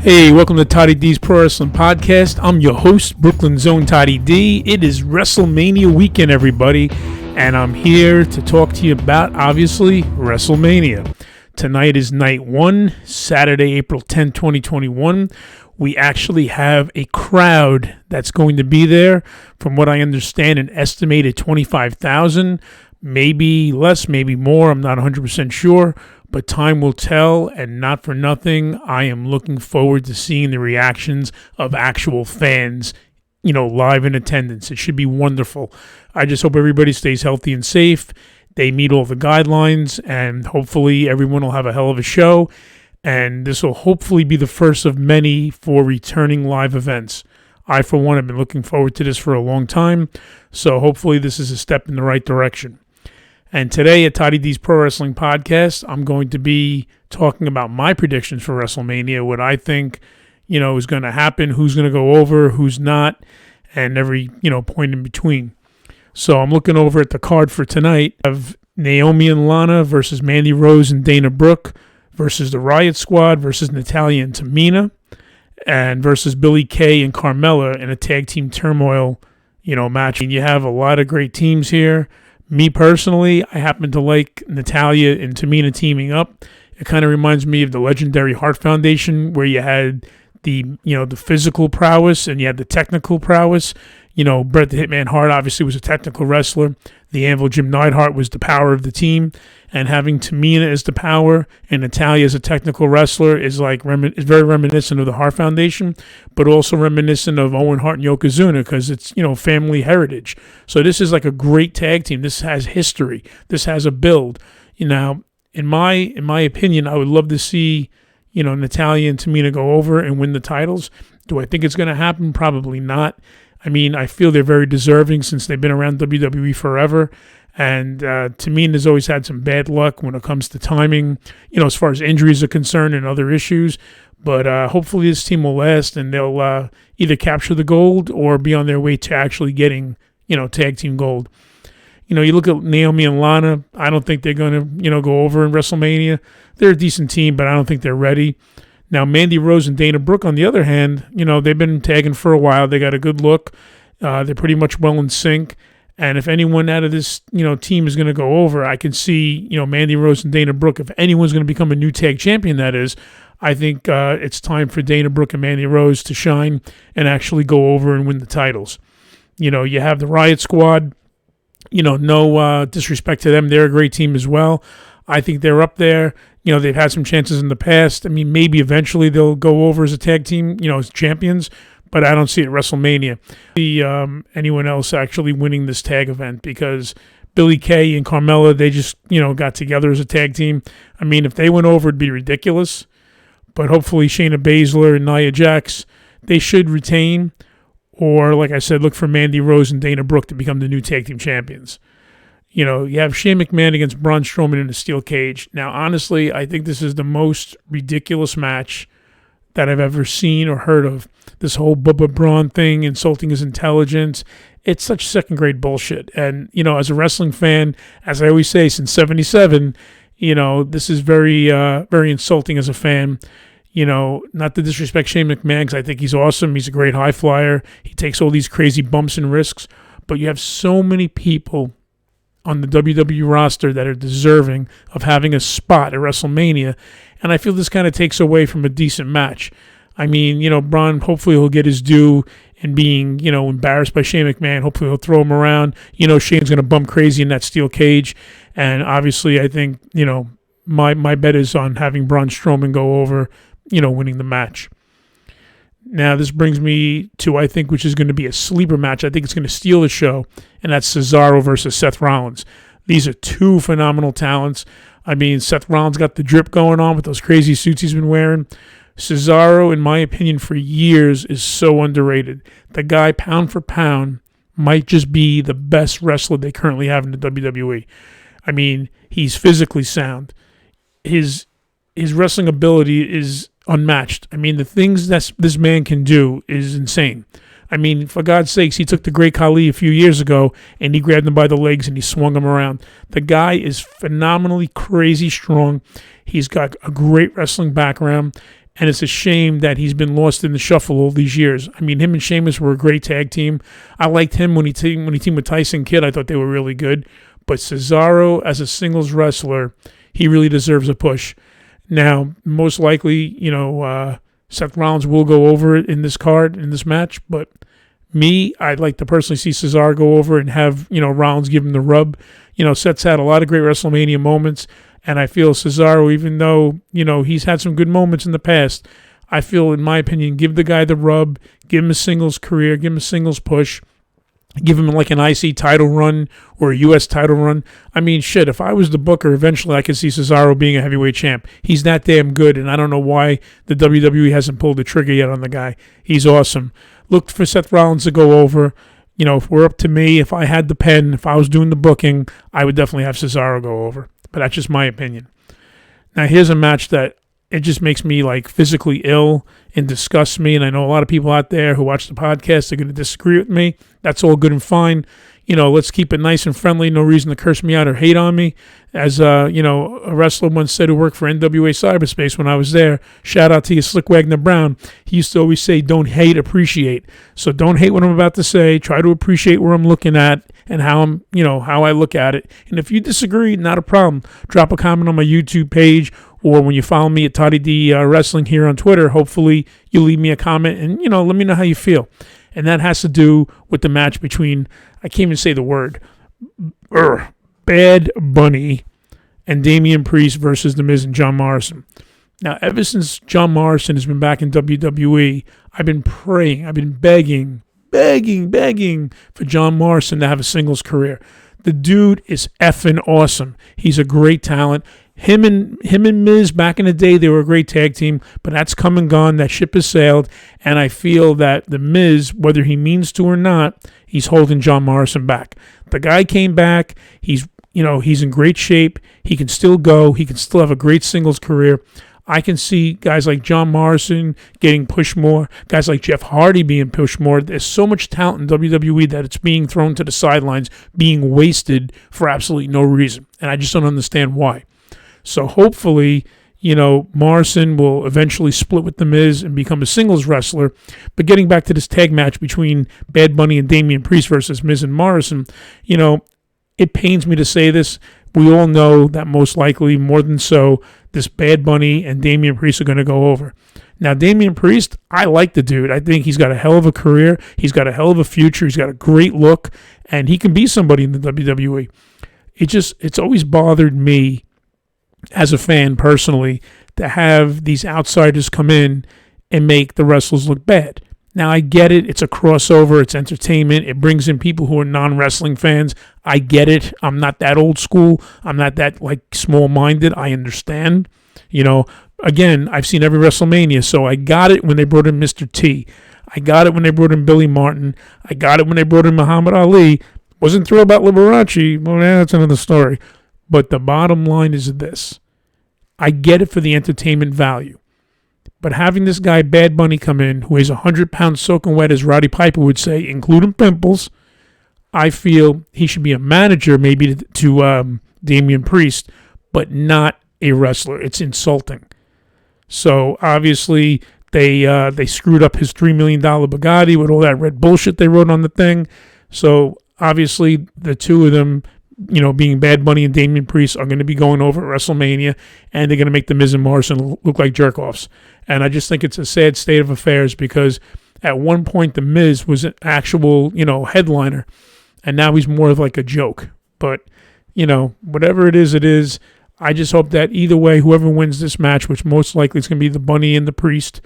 Hey, welcome to Toddy D's Pro Wrestling Podcast. I'm your host, Brooklyn's own Toddy D. It is WrestleMania weekend, everybody, and I'm here to talk to you about, obviously, WrestleMania. Tonight is night one, Saturday, April 10, 2021. We actually have a crowd that's going to be there. From what I understand, an estimated 25,000, maybe less, maybe more. I'm not 100% sure. But time will tell, and not for nothing, I am looking forward to seeing the reactions of actual fans, live in attendance. It should be wonderful. I just hope everybody stays healthy and safe. They meet all the guidelines, and hopefully everyone will have a hell of a show. And this will hopefully be the first of many for returning live events. I, for one, have been looking forward to this for a long time, so hopefully this is a step in the right direction. And today at Toddy D's Pro Wrestling Podcast, I'm going to be talking about my predictions for WrestleMania, what I think, is going to happen, who's going to go over, who's not, and every, point in between. So I'm looking over at the card for tonight of Naomi and Lana versus Mandy Rose and Dana Brooke versus the Riot Squad versus Natalya and Tamina, and versus Billie Kay and Carmella in a tag team turmoil, match. And you have a lot of great teams here. Me personally, I happen to like Natalya and Tamina teaming up. It kind of reminds me of the legendary Hart Foundation, where you had the physical prowess and you had the technical prowess. Bret the Hitman Hart obviously was a technical wrestler. The Anvil Jim Neidhart was the power of the team, and having Tamina as the power and Natalya as a technical wrestler is is very reminiscent of the Hart Foundation, but also reminiscent of Owen Hart and Yokozuna because it's family heritage. So this is like a great tag team. This has history. This has a build. In my opinion, I would love to see Natalya and Tamina go over and win the titles. Do I think it's going to happen? Probably not. I feel they're very deserving since they've been around WWE forever. And Tamina's always had some bad luck when it comes to timing, as far as injuries are concerned and other issues. But hopefully this team will last and they'll either capture the gold or be on their way to actually getting, tag team gold. You look at Naomi and Lana, I don't think they're going to, go over in WrestleMania. They're a decent team, but I don't think they're ready. Now, Mandy Rose and Dana Brooke, on the other hand, they've been tagging for a while. They got a good look. They're pretty much well in sync. And if anyone out of this, team is going to go over, I can see, Mandy Rose and Dana Brooke. If anyone's going to become a new tag champion, that is, I think it's time for Dana Brooke and Mandy Rose to shine and actually go over and win the titles. You have the Riot Squad. No disrespect to them. They're a great team as well. I think they're up there. They've had some chances in the past. Maybe eventually they'll go over as a tag team, as champions, but I don't see it at WrestleMania. See anyone else actually winning this tag event because Billie Kay and Carmella, they just, got together as a tag team. If they went over, it'd be ridiculous. But hopefully Shayna Baszler and Nia Jax, they should retain. Or, like I said, look for Mandy Rose and Dana Brooke to become the new tag team champions. You have Shane McMahon against Braun Strowman in a steel cage. Now, honestly, I think this is the most ridiculous match that I've ever seen or heard of. This whole Bubba Braun thing, insulting his intelligence, it's such second-grade bullshit. And, as a wrestling fan, as I always say, since 77, this is very, very insulting as a fan. Not to disrespect Shane McMahon, because I think he's awesome. He's a great high flyer. He takes all these crazy bumps and risks. But you have so many people on the WWE roster that are deserving of having a spot at WrestleMania, and I feel this kind of takes away from a decent match. Braun, hopefully he'll get his due in being, embarrassed by Shane McMahon. Hopefully he'll throw him around. Shane's going to bump crazy in that steel cage, and obviously I think, my bet is on having Braun Strowman go over, winning the match. Now, this brings me to, I think, which is going to be a sleeper match. I think it's going to steal the show, and that's Cesaro versus Seth Rollins. These are two phenomenal talents. Seth Rollins got the drip going on with those crazy suits he's been wearing. Cesaro, in my opinion, for years is so underrated. The guy, pound for pound, might just be the best wrestler they currently have in the WWE. He's physically sound. His wrestling ability is unmatched. The things that this man can do is insane. For God's sakes, he took the Great Khali a few years ago and he grabbed him by the legs and he swung him around. The guy is phenomenally crazy strong. He's got a great wrestling background. And it's a shame that he's been lost in the shuffle all these years. I mean, him and Sheamus were a great tag team. I liked him when he teamed with Tyson Kidd. I thought they were really good. But Cesaro, as a singles wrestler, he really deserves a push. Now, most likely, Seth Rollins will go over it in this card, in this match. But me, I'd like to personally see Cesaro go over and have, Rollins give him the rub. Seth's had a lot of great WrestleMania moments. And I feel Cesaro, even though, he's had some good moments in the past, I feel, in my opinion, give the guy the rub, give him a singles career, give him a singles push, give him like an IC title run or a U.S. title run. I mean, shit, if I was the booker, eventually I could see Cesaro being a heavyweight champ. He's that damn good, and I don't know why the WWE hasn't pulled the trigger yet on the guy. He's awesome. Look for Seth Rollins to go over. If we're up to me, if I had the pen, if I was doing the booking, I would definitely have Cesaro go over. But that's just my opinion. Now, here's a match that it just makes me like physically ill and disgusts me. And I know a lot of people out there who watch the podcast are going to disagree with me. That's all good and fine. Let's keep it nice and friendly. No reason to curse me out or hate on me. As, a wrestler once said who worked for NWA Cyberspace when I was there, shout out to you, Slick Wagner Brown. He used to always say, don't hate, appreciate. So don't hate what I'm about to say. Try to appreciate where I'm looking at and how how I look at it. And if you disagree, not a problem. Drop a comment on my YouTube page, or when you follow me at Toddy D Wrestling here on Twitter, hopefully you leave me a comment and, let me know how you feel. And that has to do with the match between, I can't even say the word, Bad Bunny and Damian Priest versus The Miz and John Morrison. Now, ever since John Morrison has been back in WWE, I've been praying, I've been begging for John Morrison to have a singles career. The dude is effing awesome. He's a great talent. Him and Miz, back in the day, they were a great tag team, but that's come and gone. That ship has sailed, and I feel that the Miz, whether he means to or not, he's holding John Morrison back. The guy came back. He's in great shape. He can still go. He can still have a great singles career. I can see guys like John Morrison getting pushed more, guys like Jeff Hardy being pushed more. There's so much talent in WWE that it's being thrown to the sidelines, being wasted for absolutely no reason, and I just don't understand why. So hopefully, Morrison will eventually split with The Miz and become a singles wrestler. But getting back to this tag match between Bad Bunny and Damian Priest versus Miz and Morrison, it pains me to say this. We all know that most likely, more than so, this Bad Bunny and Damian Priest are going to go over. Now, Damian Priest, I like the dude. I think he's got a hell of a career. He's got a hell of a future. He's got a great look, and he can be somebody in the WWE. It's always bothered me as a fan personally to have these outsiders come in and make the wrestlers look bad. Now, I get it. It's a crossover. It's entertainment. It brings in people who are non-wrestling fans. I get it. I'm not that old school. I'm not that, small-minded. I understand. Again, I've seen every WrestleMania, so I got it when they brought in Mr. T. I got it when they brought in Billy Martin. I got it when they brought in Muhammad Ali. Wasn't thrilled about Liberace. Well, that's another story. But the bottom line is this. I get it for the entertainment value. But having this guy, Bad Bunny, come in, who weighs 100 pounds soaking wet, as Roddy Piper would say, including pimples, I feel he should be a manager maybe to Damian Priest, but not a wrestler. It's insulting. So, obviously, they screwed up his $3 million Bugatti with all that red bullshit they wrote on the thing. So, obviously, the two of them, being Bad Bunny and Damian Priest, are going to be going over at WrestleMania, and they're going to make The Miz and Morrison look like jerk-offs. And I just think it's a sad state of affairs because at one point The Miz was an actual, headliner, and now he's more of like a joke. But, whatever it is. I just hope that either way, whoever wins this match, which most likely is going to be the Bunny and the Priest,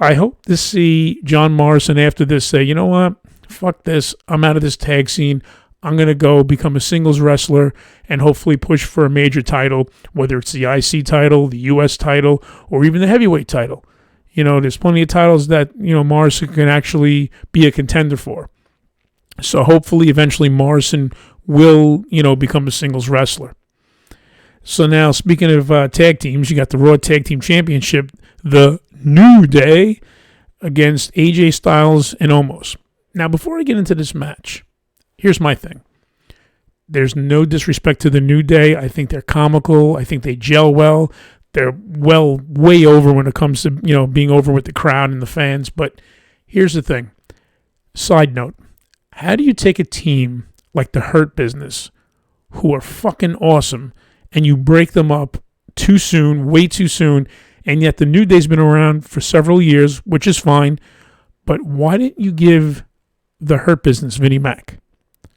I hope to see John Morrison after this say, you know what, fuck this, I'm out of this tag scene. I'm going to go become a singles wrestler and hopefully push for a major title, whether it's the IC title, the US title, or even the heavyweight title. There's plenty of titles that, Morrison can actually be a contender for. So hopefully eventually Morrison will, become a singles wrestler. So now, speaking of tag teams, you got the Raw Tag Team Championship, the New Day against AJ Styles and Omos. Now, before I get into this match, here's my thing. There's no disrespect to the New Day. I think they're comical. I think they gel well. they're way over when it comes to, being over with the crowd and the fans. But here's the thing. Side note. How do you take a team like the Hurt Business, who are fucking awesome, and you break them up too soon, way too soon, and yet the New Day's been around for several years, which is fine, but why didn't you give the Hurt Business Vinnie Mac?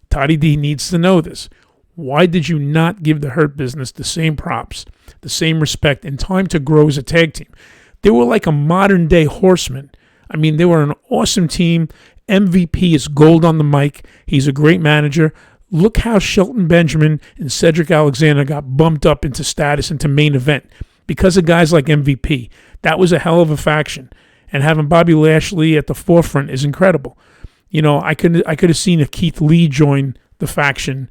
Toddy D needs to know this. Why did you not give the Hurt Business the same props, the same respect, and time to grow as a tag team? They were like a modern-day Horseman. I mean, they were an awesome team. MVP is gold on the mic. He's a great manager. Look how Shelton Benjamin and Cedric Alexander got bumped up into status, into main event, because of guys like MVP. That was a hell of a faction. And having Bobby Lashley at the forefront is incredible. I could have seen a Keith Lee join the faction,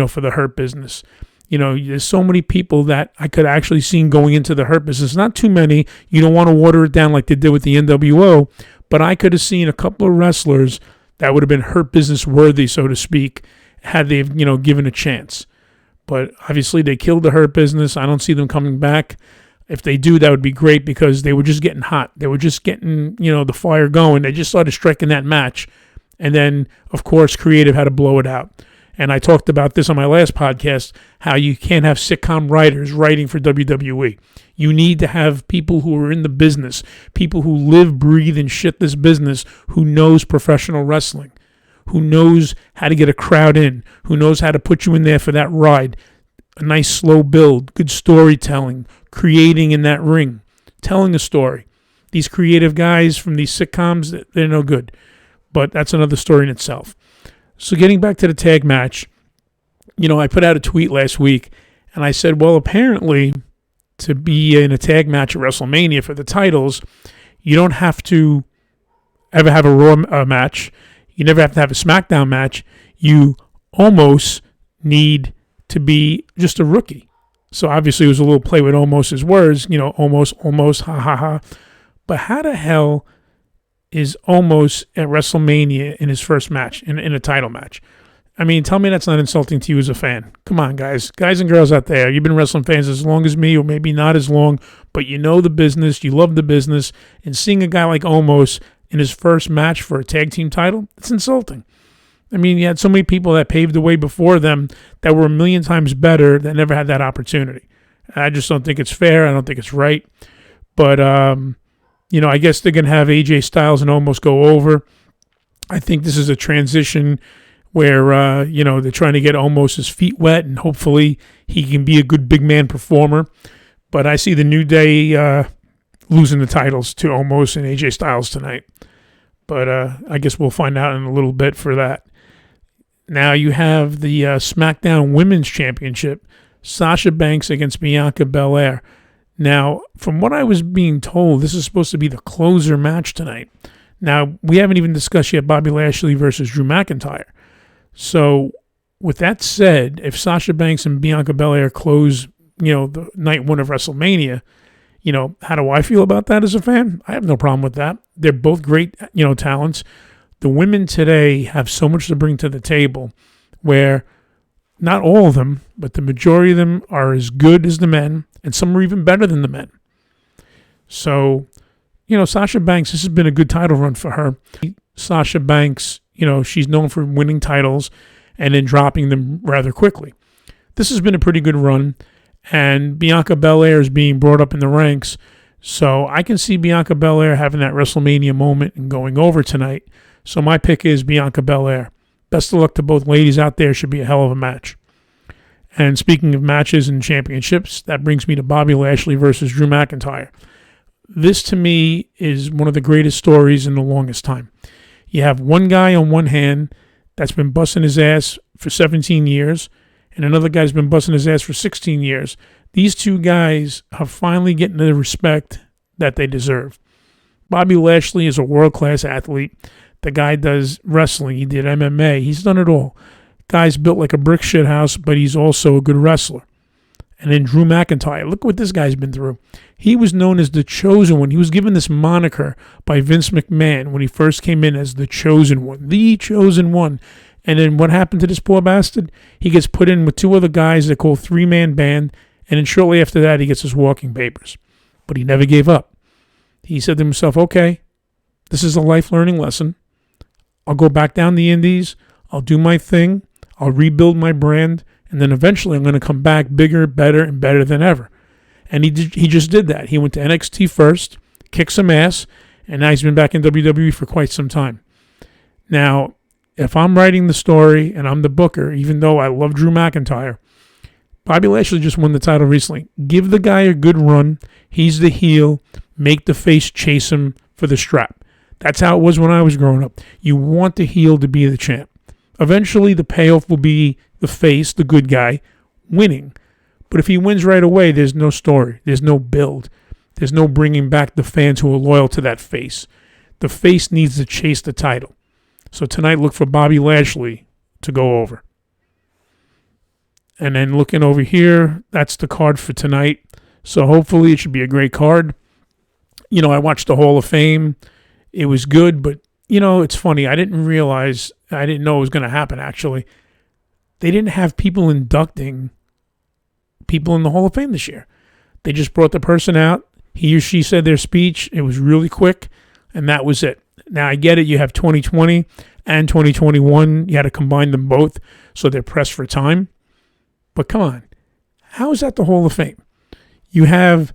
for the Hurt Business. There's so many people that I could actually seen going into the Hurt Business. Not too many. You don't want to water it down like they did with the NWO, but I could have seen a couple of wrestlers that would have been Hurt Business worthy, so to speak, had they, given a chance. But obviously they killed the Hurt Business. I don't see them coming back. If they do, that would be great, because they were just getting hot. They were just getting, the fire going. They just started striking that match. And then, of course, Creative had to blow it out. And I talked about this on my last podcast, how you can't have sitcom writers writing for WWE. You need to have people who are in the business, people who live, breathe, and shit this business, who knows professional wrestling, who knows how to get a crowd in, who knows how to put you in there for that ride. A nice slow build, good storytelling, creating in that ring, telling a story. These creative guys from these sitcoms, they're no good. But that's another story in itself. So getting back to the tag match, I put out a tweet last week, and I said, well, apparently to be in a tag match at WrestleMania for the titles, you don't have to ever have a Raw match. You never have to have a SmackDown match. You almost need to be just a rookie. So obviously it was a little play with Omos's words, almost, ha ha ha. But how the hell is Omos at WrestleMania in his first match, in a title match? I mean, tell me that's not insulting to you as a fan. Come on, guys and girls out there. You've been wrestling fans as long as me, or maybe not as long, but you know the business, you love the business, and seeing a guy like Omos in his first match for a tag team title, it's insulting. I mean, you had so many people that paved the way before them that were a million times better that never had that opportunity. I just don't think it's fair. I don't think it's right. But, I guess they're going to have AJ Styles and Omos go over. I think this is a transition where, they're trying to get Omos' feet wet, and hopefully he can be a good big man performer. But I see the New Day losing the titles to Omos and AJ Styles tonight. But I guess we'll find out in a little bit for that. Now you have the SmackDown Women's Championship, Sasha Banks against Bianca Belair. Now, from what I was being told, this is supposed to be the closer match tonight. Now, we haven't even discussed yet Bobby Lashley versus Drew McIntyre. So, with that said, if Sasha Banks and Bianca Belair close, the night one of WrestleMania, how do I feel about that as a fan? I have no problem with that. They're both great, talents. The women today have so much to bring to the table where not all of them, but the majority of them are as good as the men, and some are even better than the men. So, Sasha Banks, this has been a good title run for her. Sasha Banks, she's known for winning titles and then dropping them rather quickly. This has been a pretty good run, and Bianca Belair is being brought up in the ranks. So I can see Bianca Belair having that WrestleMania moment and going over tonight. So my pick is Bianca Belair. Best of luck to both ladies out there. Should be a hell of a match. And speaking of matches and championships, that brings me to Bobby Lashley versus Drew McIntyre. This, to me, is one of the greatest stories in the longest time. You have one guy on one hand that's been busting his ass for 17 years, and another guy's been busting his ass for 16 years. These two guys are finally getting the respect that they deserve. Bobby Lashley is a world-class athlete. The guy does wrestling. He did MMA. He's done it all. Guy's built like a brick shit house, but he's also a good wrestler. And then Drew McIntyre. Look what this guy's been through. He was known as the Chosen One. He was given this moniker by Vince McMahon when he first came in as the Chosen One. The Chosen One. And then what happened to this poor bastard? He gets put in with two other guys they call three-man band, And then shortly after that, he gets his walking papers. But he never gave up. He said to himself, okay, this is a life learning lesson. I'll go back down the indies. I'll do my thing. I'll rebuild my brand. And then eventually I'm going to come back bigger, better, and better than ever. And he just did that. He went to NXT first, kicked some ass, and now he's been back in WWE for quite some time. Now, if I'm writing the story and I'm the booker, even though I love Drew McIntyre, Bobby Lashley just won the title recently. Give the guy a good run. He's the heel. Make the face chase him for the strap. That's how it was when I was growing up. You want the heel to be the champ. Eventually, the payoff will be the face, the good guy, winning. But if he wins right away, there's no story. There's no build. There's no bringing back the fans who are loyal to that face. The face needs to chase the title. So tonight, look for Bobby Lashley to go over. And then looking over here, that's the card for tonight. So hopefully it should be a great card. You know, I watched the Hall of Fame. It was good, but, you know, it's funny. I didn't know it was going to happen, actually. They didn't have people inducting people in the Hall of Fame this year. They just brought the person out. He or she said their speech. It was really quick, and that was it. Now, I get it. You have 2020 and 2021. You had to combine them both, so they're pressed for time. But come on. How is that the Hall of Fame? You have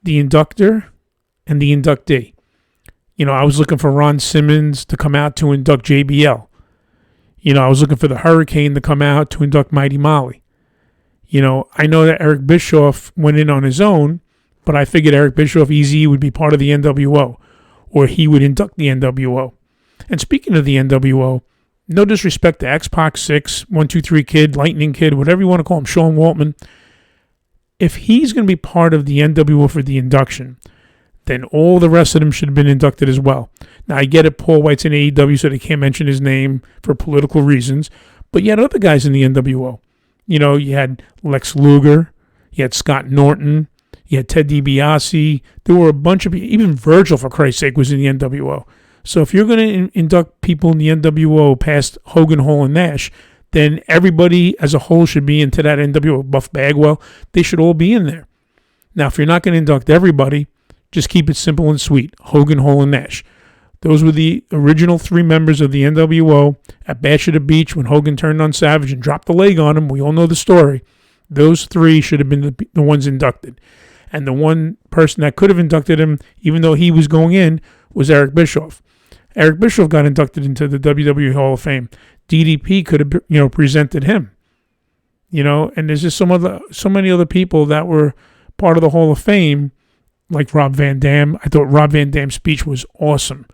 the inductor and the inductee. You know, I was looking for Ron Simmons to come out to induct JBL. You know, I was looking for the Hurricane to come out to induct Mighty Molly. You know, I know that Eric Bischoff went in on his own, but I figured Eric Bischoff, Easy, would be part of the NWO, or he would induct the NWO. And speaking of the NWO, no disrespect to X-Pac 6, 123 Kid, Lightning Kid, whatever you want to call him, Sean Waltman. If he's going to be part of the NWO for the induction, then all the rest of them should have been inducted as well. Now, I get it, Paul White's in AEW, so they can't mention his name for political reasons, but you had other guys in the NWO. You know, you had Lex Luger, you had Scott Norton, you had Ted DiBiase. There were a bunch of people, even Virgil, for Christ's sake, was in the NWO. So if you're going to induct people in the NWO past Hogan, Hall, and Nash, then everybody as a whole should be into that NWO. Buff Bagwell, they should all be in there. Now, if you're not going to induct everybody, just keep it simple and sweet. Hogan, Hall, and Nash. Those were the original three members of the NWO at Bash at the Beach when Hogan turned on Savage and dropped the leg on him. We all know the story. Those three should have been the ones inducted. And the one person that could have inducted him, even though he was going in, was Eric Bischoff. Eric Bischoff got inducted into the WWE Hall of Fame. DDP could have, presented him. And there's just so many other people that were part of the Hall of Fame, like Rob Van Dam. I thought Rob Van Dam's speech was awesome.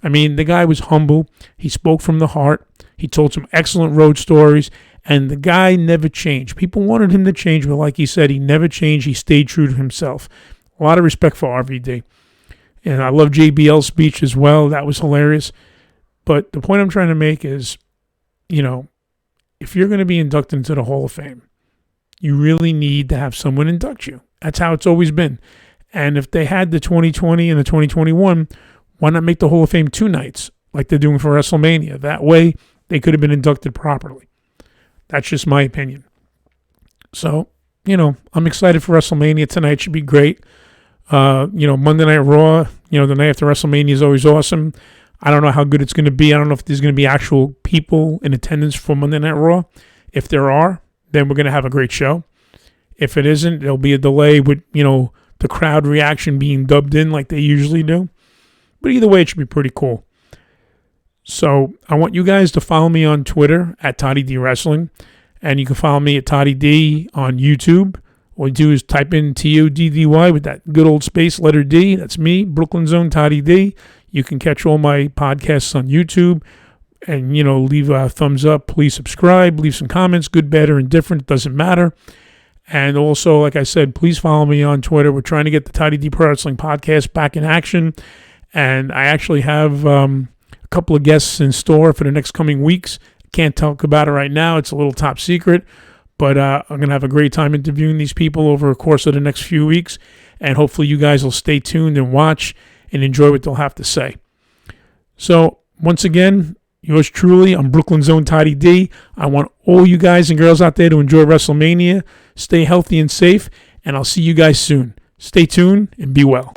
I mean, the guy was humble. He spoke from the heart. He told some excellent road stories, and the guy never changed. People wanted him to change, but like he said, he never changed. He stayed true to himself. A lot of respect for RVD. And I love JBL's speech as well. That was hilarious. But the point I'm trying to make is, if you're going to be inducted into the Hall of Fame, you really need to have someone induct you. That's how it's always been. And if they had the 2020 and the 2021, why not make the Hall of Fame 2 nights like they're doing for WrestleMania? That way, they could have been inducted properly. That's just my opinion. So, I'm excited for WrestleMania tonight. Should be great. Monday Night Raw, the night after WrestleMania is always awesome. I don't know how good it's going to be. I don't know if there's going to be actual people in attendance for Monday Night Raw. If there are, then we're going to have a great show. If it isn't, there'll be a delay with, the crowd reaction being dubbed in like they usually do. But either way, it should be pretty cool. So I want you guys to follow me on Twitter at Toddy D Wrestling. And you can follow me at Toddy D on YouTube. All you do is type in TODDY with that good old space letter D. That's me, Brooklyn's own Toddy D. You can catch all my podcasts on YouTube. And, leave a thumbs up. Please subscribe. Leave some comments. Good, bad, or indifferent. It doesn't matter. And also, like I said, please follow me on Twitter. We're trying to get the Toddy D Pro Wrestling Podcast back in action. And I actually have a couple of guests in store for the next coming weeks. Can't talk about it right now. It's a little top secret. But I'm going to have a great time interviewing these people over the course of the next few weeks. And hopefully you guys will stay tuned and watch and enjoy what they'll have to say. So, once again, yours truly, I'm Brooklyn's own Toddy D. I want all you guys and girls out there to enjoy WrestleMania. Stay healthy and safe. and I'll see you guys soon. Stay tuned and be well.